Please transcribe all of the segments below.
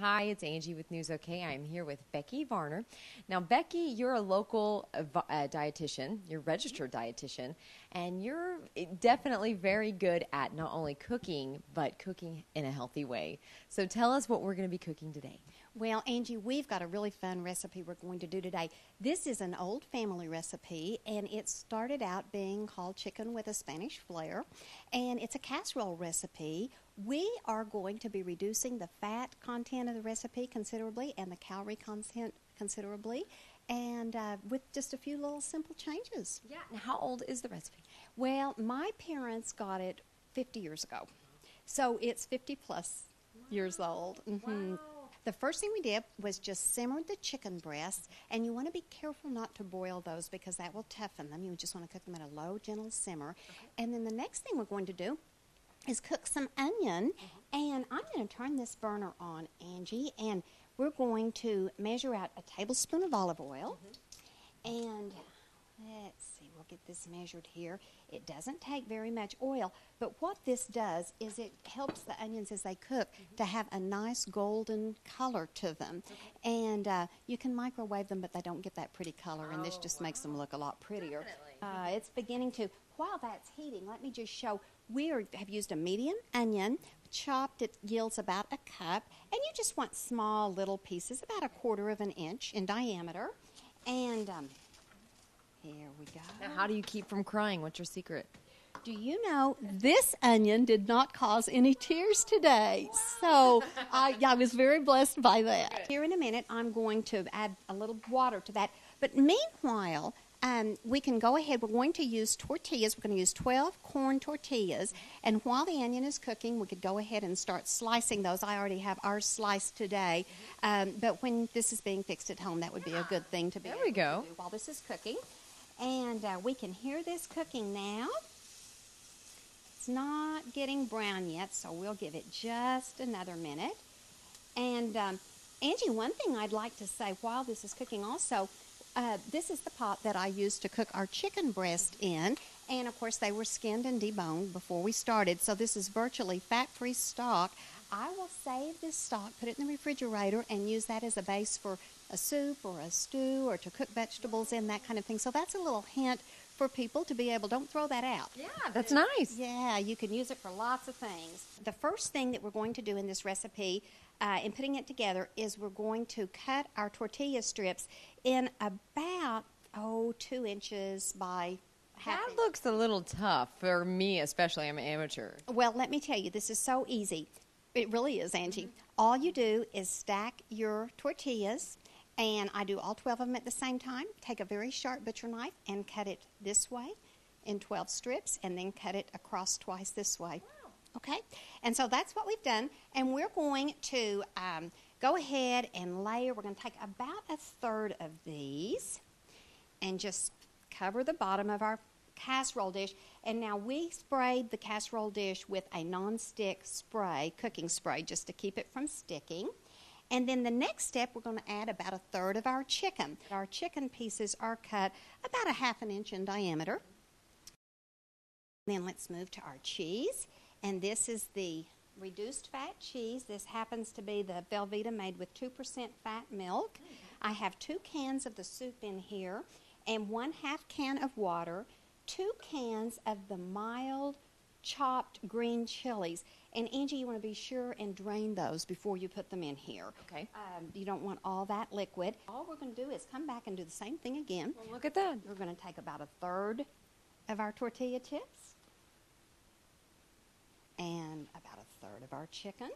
Hi, it's Angie with News OK. I'm here with Becky Varner. Now, Becky, you're a local dietitian. You're a registered dietitian, and you're definitely very good at not only cooking, but cooking in a healthy way. So tell us what we're going to be cooking today. Well, Angie, we've got a really fun recipe we're going to do today. This is an old family recipe, and it started out being called chicken with a Spanish flair, and it's a casserole recipe. We are going to be reducing the fat content of the recipe considerably and the calorie content considerably, and with just a few little simple changes. Yeah. Now, how old is the recipe? Well, my parents got it 50 years ago, so it's 50 plus years old. Mm-hmm. Wow. The first thing we did was just simmer the chicken breasts, and you want to be careful not to boil those because that will toughen them. You just want to cook them at a low, gentle simmer. Okay. And then the next thing we're going to do is cook some onion, and I'm going to turn this burner on, Angie, and we're going to measure out a tablespoon of olive oil, and let's see, we'll get this measured here. It doesn't take very much oil, but what this does is it helps the onions as they cook to have a nice golden color to them. Okay. And you can microwave them, but they don't get that pretty color, and this just makes them look a lot prettier. It's beginning to, while that's heating, let me just show, have used a medium onion, chopped, it yields about a cup, and you just want small little pieces, about 1/4 of an inch in diameter, and here we go. Now, how do you keep from crying? What's your secret? Do you know this onion did not cause any tears today? So I was very blessed by that. Good. Here in a minute, I'm going to add a little water to that. But meanwhile, we can go ahead. We're going to use tortillas. We're going to use 12 corn tortillas. And while the onion is cooking, we could go ahead and start slicing those. I already have ours sliced today. But when this is being fixed at home, that would be a good thing to be able to do while this is cooking. And we can hear this cooking now. It's not getting brown yet, so we'll give it just another minute. And Angie, one thing I'd like to say while this is cooking also, this is the pot that I used to cook our chicken breast in. And, of course, they were skinned and deboned before we started, so this is virtually fat-free stock. I will save this stock, put it in the refrigerator, and use that as a base for a soup or a stew or to cook vegetables in, that kind of thing. So that's a little hint for people to be able, don't throw that out. Yeah, that's nice. Yeah, you can use it for lots of things. The first thing that we're going to do in this recipe in putting it together is we're going to cut our tortilla strips in about, 2 inches by half That inch. looks a little tough for me, especially. I'm an amateur. Well, let me tell you, this is so easy. It really is, Angie. All you do is stack your tortillas, and I do all 12 of them at the same time. Take a very sharp butcher knife and cut it this way in 12 strips, and then cut it across twice this way. Wow. Okay? And so that's what we've done, and we're going to go ahead and layer. We're going to take about 1/3 of these and just cover the bottom of our casserole dish. And now we sprayed the casserole dish with a non-stick spray, cooking spray, just to keep it from sticking. And then the next step, we're going to add about 1/3 of our chicken. Our chicken pieces are cut about 1/2 inch in diameter. Then let's move to our cheese. And this is the reduced fat cheese. This happens to be the Velveeta made with 2% fat milk. I have 2 cans of the soup in here and 1/2 can of water, 2 cans of the mild chopped green chilies. And Angie, you want to be sure and drain those before you put them in here. Okay. You don't want all that liquid. All we're going to do is come back and do the same thing again. Well, look at that. We're going to take about 1/3 of our tortilla chips and about 1/3 of our chicken.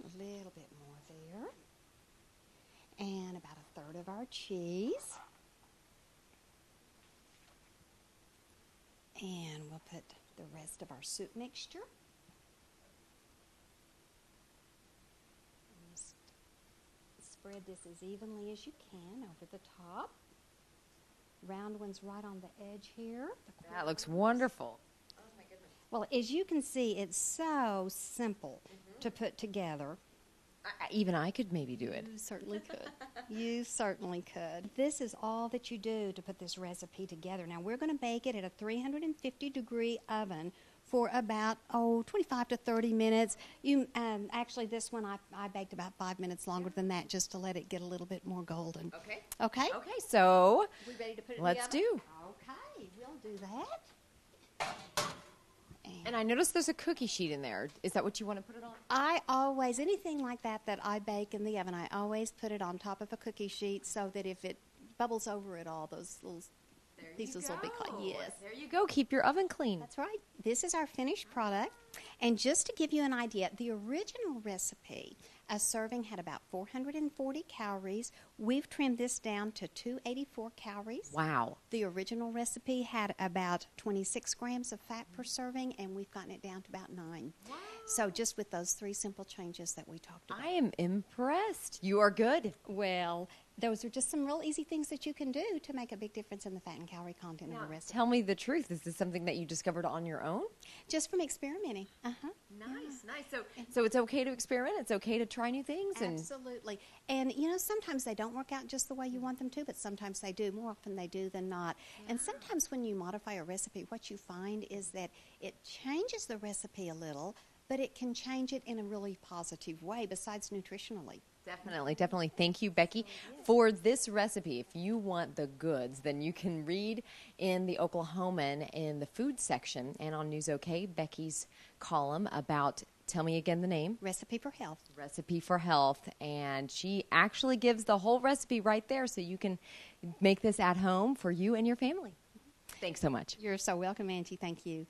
A little bit more there. And about 1/3 of our cheese. And we'll put the rest of our soup mixture. And just spread this as evenly as you can over the top. Round ones right on the edge here. That looks wonderful. Oh, my goodness. Well, as you can see, it's so simple to put together. Even I could maybe do it. You certainly could. You certainly could. This is all that you do to put this recipe together. Now, we're going to bake it at a 350-degree oven for about 25 to 30 minutes. You actually, this one I baked about 5 minutes longer than that just to let it get a little bit more golden. Okay. Okay. Okay, so We ready to put it in let's the oven? do. Okay, we'll do that. And I noticed there's a cookie sheet in there. Is that what you want to put it on? I always, anything like that I bake in the oven, I always put it on top of a cookie sheet so that if it bubbles over at all, those little pieces will be caught. Yes. There you go. Keep your oven clean. That's right. This is our finished product. And just to give you an idea, the original recipe, a serving had about 440 calories. We've trimmed this down to 284 calories. Wow. The original recipe had about 26 grams of fat per serving, and we've gotten it down to about 9. Wow. So just with those 3 simple changes that we talked about. I am impressed. You are good. Well, those are just some real easy things that you can do to make a big difference in the fat and calorie content of a recipe. Tell me the truth. Is this something that you discovered on your own? Just from experimenting. Nice, nice. So it's okay to experiment. It's okay to try new things. Absolutely. And, sometimes they don't work out just the way you want them to, but sometimes they do. More often they do than not. Yeah. And sometimes when you modify a recipe, what you find is that it changes the recipe a little, but it can change it in a really positive way besides nutritionally. Definitely, definitely. Thank you, Becky, for this recipe. If you want the goods, then you can read in the Oklahoman in the food section and on News OK, Becky's column about, tell me again the name. Recipe for Health. Recipe for Health. And she actually gives the whole recipe right there so you can make this at home for you and your family. Thanks so much. You're so welcome, Angie. Thank you.